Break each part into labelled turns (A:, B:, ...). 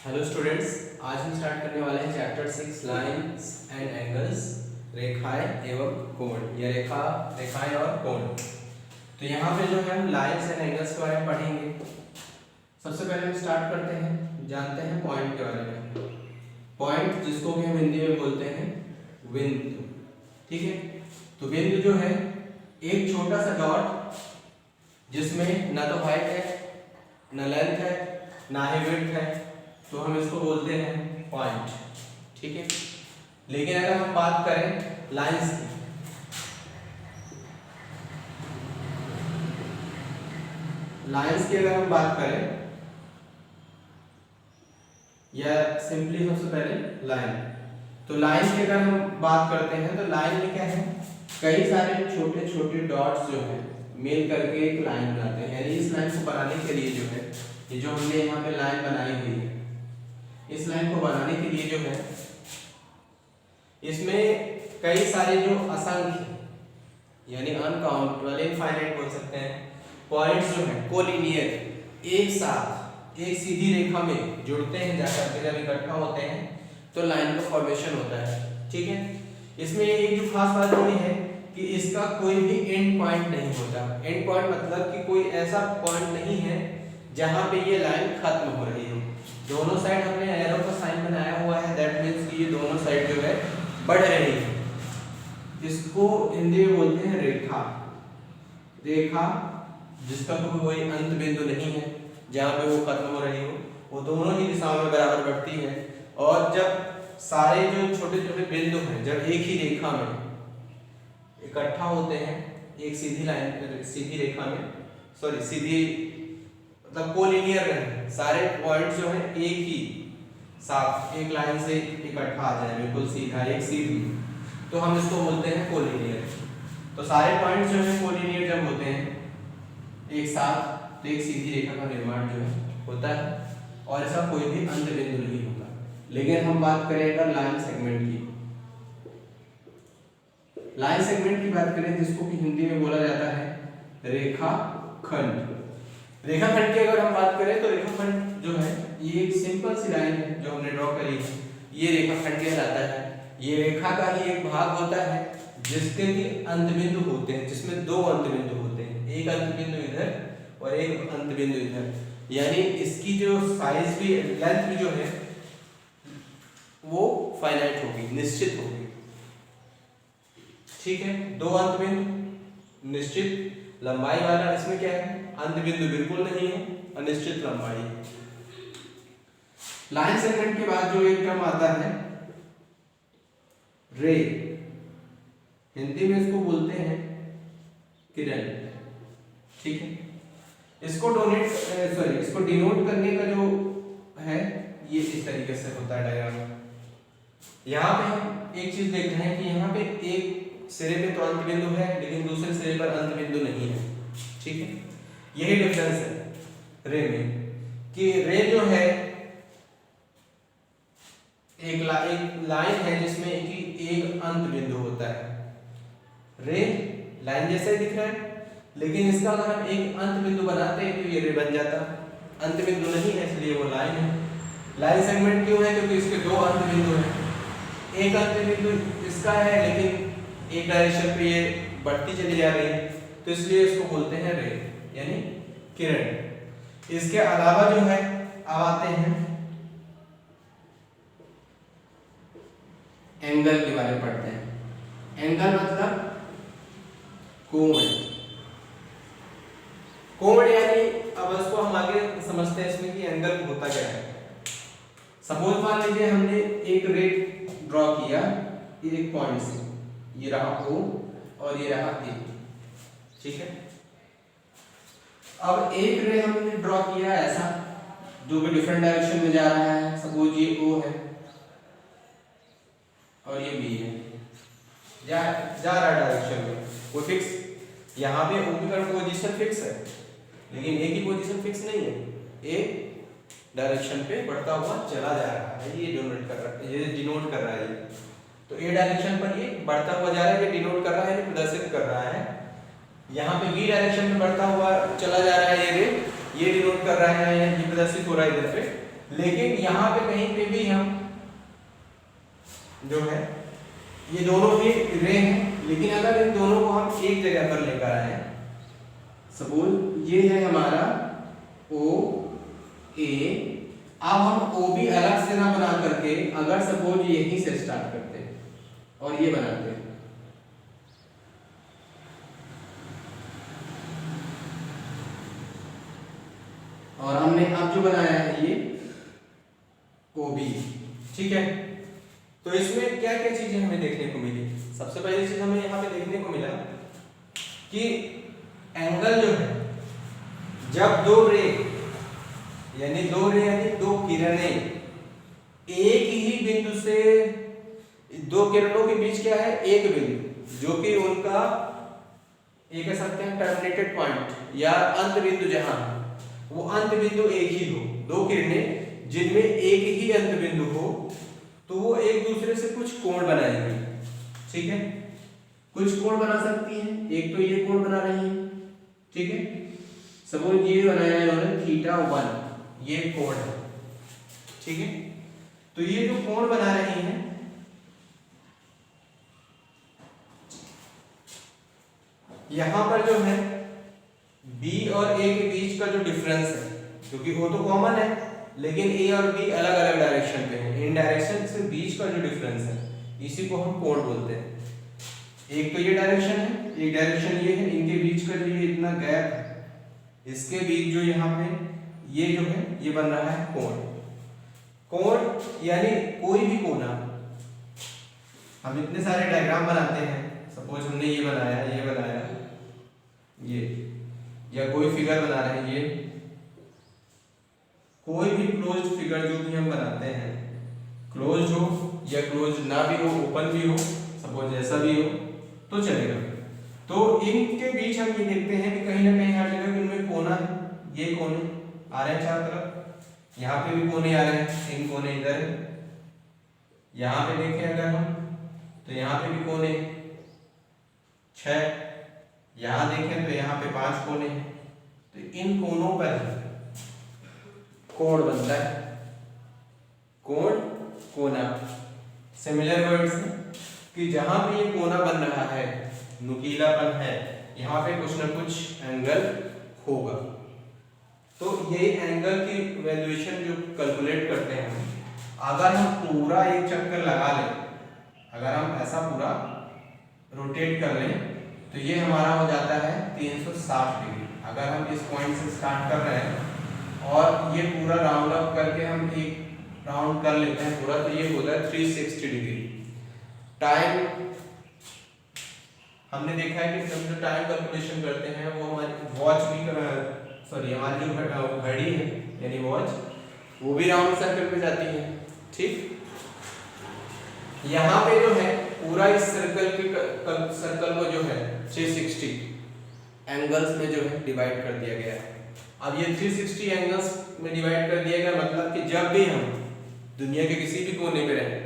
A: Hello students, आज हम start करने वाले हैं चैप्टर 6 लाइंस एंड एंगल्स, रेखाएं एवं कोण या रेखाएं और कोण। तो यहाँ पे जो है हम लाइंस एंड एंगल्स के बारे में पढ़ेंगे। सबसे पहले हम स्टार्ट करते हैं, जानते हैं पॉइंट के बारे में। पॉइंट जिसको कि हम हिंदी में बोलते हैं बिंदु, ठीक है। तो बिंदु जो है एक छोटा सा डॉट जिसमें ना तो हाइट है, ना लेंथ है, ना ही विड्थ है, तो हम इसको बोलते हैं पॉइंट, ठीक है। लेकिन अगर हम बात करें लाइंस की, अगर हम बात करें या सिंपली सबसे पहले लाइन, तो लाइन की अगर हम बात करते हैं तो लाइन में क्या है, कई सारे छोटे छोटे डॉट्स जो है मिल करके एक लाइन बनाते हैं। यानी इस लाइन को बनाने के लिए जो है, ये जो हमने यहाँ पे लाइन बनाई हुई है, इस लाइन को बनाने के लिए जो है इसमें कई सारे जो असंख्य यानी अनकाउंटेबल, इनफाइनाइट बोल सकते हैं, पॉइंट्स जो है कोलिनियर एक साथ एक सीधी रेखा में जुड़ते हैं, जाकर के जब इकट्ठा होते हैं तो लाइन का फॉर्मेशन होता है, ठीक है। इसमें एक जो खास बात ये है कि इसका कोई भी एंड पॉइंट नहीं होता। एंड पॉइंट मतलब कि कोई ऐसा पॉइंट नहीं है जहां पे ये लाइन खत्म हो रही हो। दोनों साइड हमने एरो का साइन बनाया हुआ है, दैट मींस कि ये दोनों साइड जो है बढ़ रही है। इसको हिंदी में बोलते हैं रेखा। रेखा जिसका कोई अंत बिंदु नहीं है, जहां पे वो खत्म हो रही हो, वो दोनों ही दिशाओं में बराबर बढ़ती है। और जब सारे जो छोटे छोटे बिंदु हैं जब एक ही रेखा में इकट्ठा होते हैं, एक सीधी लाइन, सीधी रेखा में, सॉरी सीधी मतलब कोलिनियर रहे, सारे पॉइंट जो है एक ही साथ एक लाइन से इकट्ठा आ जाए, बिल्कुल सीधा एक सीधी, तो हम इसको बोलते हैं कोलिनियर। तो सारे पॉइंट जो है कोलिनियर जब होते हैं एक साथ, तो एक सीधी रेखा का निर्माण जो है होता है और ऐसा कोई भी अंत बिंदु नहीं होता। लेकिन हम बात करें अगर लाइन सेगमेंट की, लाइन सेगमेंट की बात करें जिसको कि हिंदी में बोला जाता है रेखाखंड। रेखाखंड की अगर हम बात करें तो रेखाखंड जो है ये एक सिंपल सी लाइन है जो हमने ड्रॉ करी है, ये रेखाखंड कहलाता है। ये रेखा का ही एक भाग होता है जिसके कि अंत बिंदु होते हैं, जिसमें दो अंत बिंदु होते हैं, एक अंत बिंदु इधर और एक अंत बिंदु इधर। यानी इसकी जो साइज भी, लेंथ भी जो है वो फाइनाइट होगी, निश्चित होगी, ठीक है। दो अंत बिंदु, निश्चित लंबाई वाला, इसमें क्या है अंत बिंदु बिल्कुल नहीं है, अनिश्चित लंबाई। लाइन सेगमेंट के बाद जो एक टर्म आता है रे, हिंदी में इसको बोलते हैं किरण, ठीक है। इसको डिनोट करने का जो है ये इस तरीके से होता है डायग्राम। यहाँ पे हम एक चीज देख रहे हैं कि यहाँ पे एक सिरे पे तो अंत बिंदु है लेकिन दूसरे सिरे पर अंत बिंदु नहीं है, ठीक है। यही डिफरेंस है रे में, कि रे जो है एक लाइन है जिसमें कि एक अंत बिंदु होता है। रे लाइन जैसा ही दिख रहा है, लेकिन इसका अगर हम एक अंत बिंदु बनाते हैं तो ये रे बन जाता। अंत बिंदु नहीं है इसलिए वो लाइन है। लाइन सेगमेंट क्यों है? क्योंकि इसके दो अंत बिंदु हैं। एक अंत बिंदु इसका है लेकिन एक डायरेक्शन पे ये बढ़ती चली जा रही है, तो इसलिए इसको बोलते हैं रे यानी किरण। इसके अलावा जो है अब आते हैं एंगल के बारे में पढ़ते हैं। एंगल मतलब कोण। कोण यानी अब इसको हम आगे समझते हैं इसमें कि एंगल होता क्या है। सपोज मान लीजिए हमने एक रे ड्रॉ किया एक पॉइंट से, ये रहा O और ये रहा A, ठीक है। अब एक रे हमने ड्रॉ किया ऐसा जो भी डिफरेंट डायरेक्शन में जा रहा है। सपोज ये O है और ये B है, जा रहा है डायरेक्शन में, वो फिक्स, यहाँ पे O का पोजीशन फिक्स है लेकिन A की पोजीशन फिक्स नहीं है। A डायरेक्शन पे बढ़ता हुआ चला जा रहा है, ये डिनोट कर रहा है, ये डिनोट कर रहा है। तो A डायरेक्शन पर ये बढ़ता हुआ जा रहा है, ये डिनोट कर रहा है, ये प्रदर्शित कर रहा है। यहाँ पे B डायरेक्शन में बढ़ता हुआ चला जा रहा है ये रे, ये डिनोट कर रहा है, ये प्रदर्शित हो रहा है इधर पे लेकिन यहाँ पे कहीं पे भी हम जो है ये दोनों ही रे हैं, लेकिन अगर इन दोनों को हम एक जगह पर लेकर आए, सपोज ये है हमारा ओ ए, अब हम ओ बी अलग से ना बना करके अगर सपोज यहीं से स्टार्ट करते हैं और ये बनाते हैं, और हमने अब जो बनाया है ये ओ बी, ठीक है। तो इसमें क्या क्या चीजें हमें देखने को मिली? सबसे पहली चीज हमें यहाँ पे देखने को मिला कि एंगल जो है, जब दो रे यानी दो किरणें एक ही बिंदु से, दो किरणों के बीच क्या है, एक बिंदु जो कि उनका ये कह सकते हैं टर्मिनेटेड पॉइंट या अंत बिंदु, जहां वो अंत बिंदु एक ही हो, दो किरणें जिनमें एक ही अंत बिंदु हो, तो वो एक दूसरे से कुछ कोण बनाएंगे, ठीक है। कुछ कोण बना सकती हैं, एक तो ये कोण बना रही है, ठीक है। सपोज ये बनाया है इन्होंने θ1, ये कोण है, ठीक है। तो ये जो कोण बना रही हैं, यहां पर जो है B और A के बीच का जो डिफरेंस है, क्योंकि वो तो कॉमन है लेकिन A और B अलग अलग डायरेक्शन पे हैं, इन डायरेक्शन से बीच का जो डिफरेंस है इसी को हम कोण बोलते हैं। एक तो ये डायरेक्शन है, एक डायरेक्शन ये है, इनके बीच का जो ये इतना गैप है, इसके बीच जो यहाँ पे ये जो है ये बन रहा है कोण। कोण यानी कोई भी कोना, हम इतने सारे डायग्राम बनाते हैं, सपोज हमने ये बनाया, ये बनाया, ये, या कोई फिगर बना रहे हैं, ये कोई भी क्लोज्ड फिगर जो भी हम बनाते हैं, क्लोज्ड हो या क्लोज्ड ना भी हो, ओपन भी हो, सपोज ऐसा भी हो तो चलेगा। तो इनके बीच हम ये देखते हैं कि कहीं ना कहीं हर जगह इनमें कोना है, ये कोने आ रहे हैं चारों तरफ, यहाँ पे भी कोने आ रहे हैं, इन कोने इधर है, यहाँ पे देखें अगर हम तो यहाँ पे भी कोने 6, यहाँ देखें तो यहाँ पे 5 कोने हैं, तो इन कोनों पर कोण बनता है, कोण, कोना। सिमिलर वर्ड्स हैं कि जहां पे ये कोना बन रहा है, नुकीलापन है, यहाँ पे कुछ ना कुछ एंगल होगा। तो ये एंगल की वैल्यूएशन जो कैलकुलेट करते हैं, अगर हम पूरा एक चक्कर लगा लें, अगर हम ऐसा पूरा रोटेट कर लें तो ये हमारा हो जाता है 360 डिग्री। अगर हम इस पॉइंट से स्टार्ट कर रहे हैं और ये पूरा राउंड अप करके हम एक राउंड कर लेते हैं पूरा, तो ये होता है 360 डिग्री। टाइम हमने देखा है कि हम जो टाइम कैलकुलेशन करते हैं वो हमारी वॉच भी हमारी जो घड़ी है यानी वॉच, वो भी राउंड सर्कल पे जाती है, ठीक। यहाँ पे जो है पूरा इस सर्कल को जो है 360 एंगल्स में जो है डिवाइड कर दिया गया है। अब ये 360 एंगल्स में डिवाइड कर दिया गया, मतलब कि जब भी हम दुनिया के किसी भी कोने में रहें,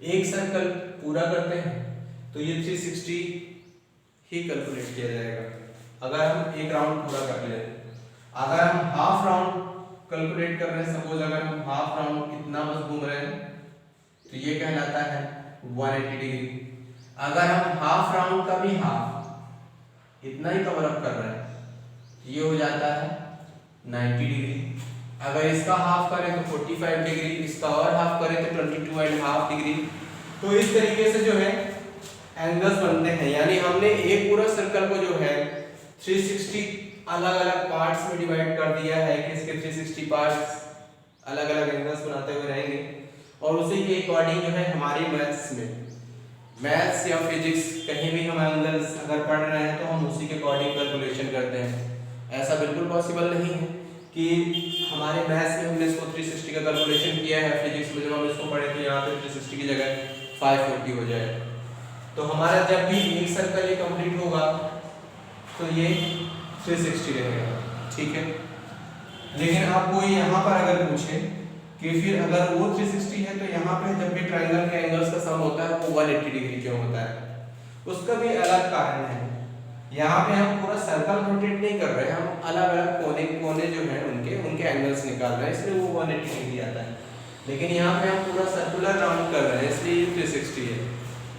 A: एक सर्कल पूरा करते हैं तो ये 360 ही कैलकुलेट किया जाएगा। अगर हम एक राउंड पूरा कर ले, अगर हम हाफ राउंड कैलकुलेट कर रहे हैं, सपोज अगर हम हाफ राउंड इतना बस घूम रहे हैं तो ये कहलाता है 180 डिग्री। अगर हम हाफ राउंड का भी हाफ इतना ही कवर अप कर रहे हैं, ये हो जाता है 90 डिग्री। अगर इसका हाफ करें तो 45 डिग्री, इसका और हाफ करें तो 22.5 डिग्री। तो इस तरीके से जो है एंगल्स बनते हैं, यानी हमने एक पूरा सर्कल को जो है 360 अलग अलग पार्ट्स में डिवाइड कर दिया है कि इसके 360 पार्ट्स अलग अलग एंगल्स बनाते हुए रहेंगे, और उसी के अकॉर्डिंग जो है हमारी मैथ्स या फिजिक्स कहीं भी हम एंगल्स अगर पढ़ रहे हैं तो हम उसी के अकॉर्डिंग कैलकुलेशन करते हैं। ऐसा बिल्कुल पॉसिबल नहीं है कि हमारे मैथ्स में हमने इसको 360 का कैलकुलेशन किया है, फिजिक्स में जब हम इसको पढ़े तो यहाँ पे 360 की जगह 540 हो जाए। तो हमारा जब भी एक सर्कल ये कंप्लीट होगा तो ये 360 रहेगा, ठीक है। लेकिन आपको यहाँ पर अगर पूछे कि फिर अगर वो 360 है तो यहाँ पे जब भी ट्रायंगल के एंगल्स का सम होता है वो 180 डिग्री क्यों होता है, उसका भी अलग कारण है। यहाँ पे हम पूरा सर्कल रोटेट नहीं कर रहे हैं, हम अलग अलग कोने कोने जो हैं उनके एंगल्स निकाल रहे हैं, इसलिए वो 180 डिग्री आता है। लेकिन यहाँ पे हम पूरा सर्कुलर राउंड कर रहे हैं, इसलिए ये 360 है।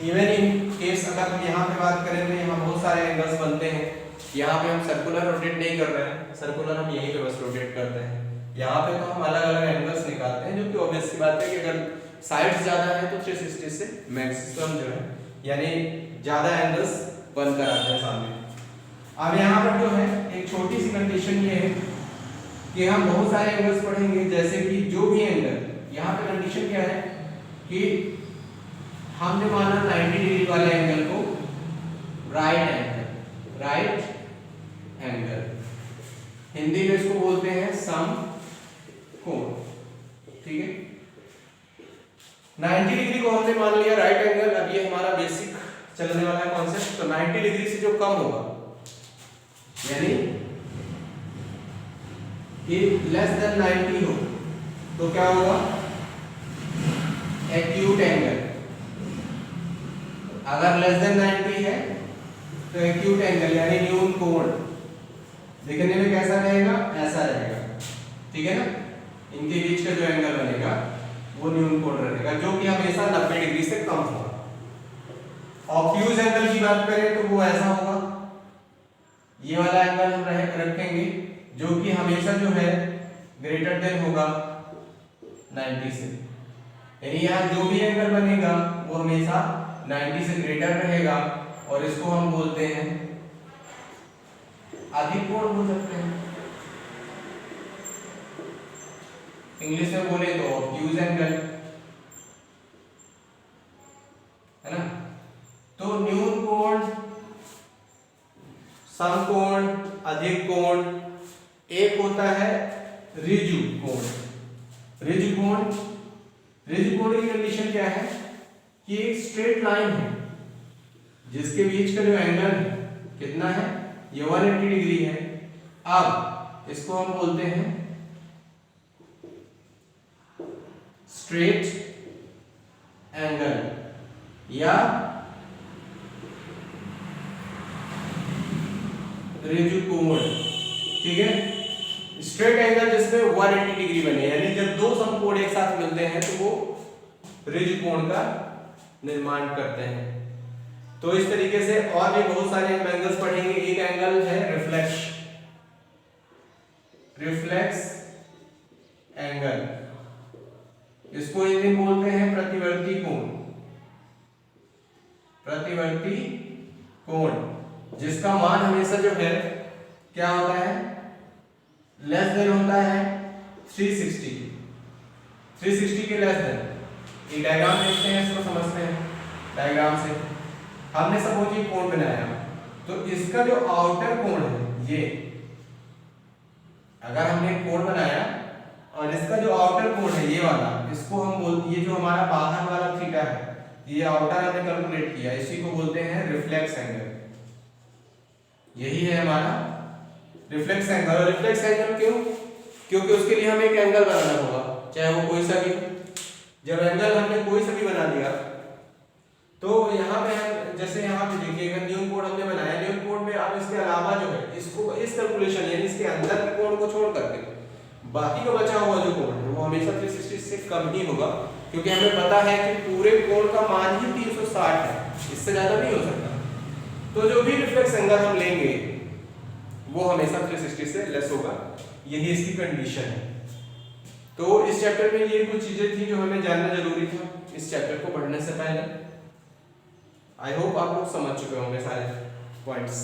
A: इवन इन केस अगर हम यहाँ पे बात करें तो यहाँ बहुत सारे एंगल्स बनते हैं, यहाँ पे हम सर्कुलर रोटेट नहीं कर रहे हैं, सर्कुलर हम यहीं पे बस रोटेट करते हैं। यहाँ पे तो हम अलग अलग एंगल्स निकालते हैं, जो कि ऑब्वियस सी बात है कि अगर साइड्स ज़्यादा है तो 360 से मैक्सिमम जो है यानी ज़्यादा एंगल्स बनकर आते हैं सामने। अब यहाँ पर जो है एक छोटी सी कंडीशन ये है कि हम बहुत सारे एंगल्स पढ़ेंगे, जैसे कि जो भी एंगल, यहाँ पे कंडीशन क्या है कि हमने माना 90 डिग्री वाले एंगल को राइट एंगल, हिंदी में इसको बोलते हैं समकोण, ठीक है। 90 डिग्री को हमने मान लिया राइट एंगल। अब ये हमारा बेसिक चलने वाला है कॉन्सेप्ट। तो 90 डिग्री से जो कम होगा यानी कि लेस देन 90 हो तो क्या होगा, एक्यूट एंगल। अगर लेस देन 90 है तो एक्यूट एंगल यानी न्यून कोण दिखने में कैसा रहेगा, ऐसा रहेगा, ठीक है ना। इनके बीच का जो एंगल बनेगा वो न्यून कोण रहेगा, जो कि हमेशा 90 डिग्री से कम होगा। ऑब्ट्यूज एंगल की बात करें तो वो ऐसा होगा, ये वाला एंगल हम रखेंगे जो कि हमेशा जो है ग्रेटर देन होगा 90 से, यानी यहाँ जो भी एंगल बनेगा वो हमेशा 90 से ग्रेटर रहेगा, और इसको हम बोलते हैं अधिक कोण बोल सकते हैं। इंग्लिश में बोले तो ऑब्ट्यूज एंगल, है ना। तो न्यून कोण, समकोण, अधिक कोण, एक होता है ऋजु कोण। ऋजु कोण की कंडीशन क्या है कि एक स्ट्रेट लाइन है जिसके बीच का जो एंगल है कितना है, ये 180 डिग्री है। अब इसको हम बोलते हैं स्ट्रेट एंगल या ऋजु कोण, ठीक है। स्ट्रेट एंगल जिसमें 180 डिग्री बने, यानी जब दो समकोण एक साथ मिलते हैं तो वो ऋजु कोण का निर्माण करते हैं। तो इस तरीके से और भी बहुत सारे हम एंगल्स पढ़ेंगे। एक एंगल है रिफ्लेक्स एंगल, इसको हिंदी में बोलते हैं प्रतिवर्ती कोण, जिसका मान हमेशा जो है क्या होता है, लेस देन होता है 360 के लेस देन। एक डायग्राम देखते हैं, इसको समझते हैं। डायग्राम से हमने सपोज ये कोण बनाया, तो इसका जो आउटर कोण है ये, अगर हमने कोण बनाया और इसका जो आउटर कोण है ये वाला, इसको हम बोलते, ये जो हमारा बाहर वाला थीटा है, ये आउटर हमने कैलकुलेट किया, इसी को बोलते हैं रिफ्लेक्स एंगल। यही है हमारा रिफ्लेक्स एंगल। और रिफ्लेक्स एंगल क्यों? क्योंकि उसके लिए हमें एक एंगल बनाना होगा, चाहे वो कोई सा भी। जब एंगल हमने कोई सा भी बना लिया तो यहाँ पे हम, जैसे यहाँ पे देखिएगा न्यून कोण हमने बनाया, न्यून कोण में अब इसके अलावा जो है इसको इस कैलकुलेशन यानी इसके अंदर के कोण को छोड़ करके बाकी का बचा हुआ जो कोण है वो हमेशा 360 से कम ही होगा, क्योंकि हमें पता है कि पूरे कोण का मान ही 360 है, इससे ज्यादा नहीं हो सकता। तो जो भी रिफ्लेक्स एंगल हम लेंगे वो हमेशा 360 से लेस होगा, यही इसकी कंडीशन है। तो इस चैप्टर में ये कुछ चीजें थी जो हमें जानना जरूरी था इस चैप्टर को पढ़ने से पहले। आई होप आप लोग समझ चुके होंगे सारे पॉइंट्स।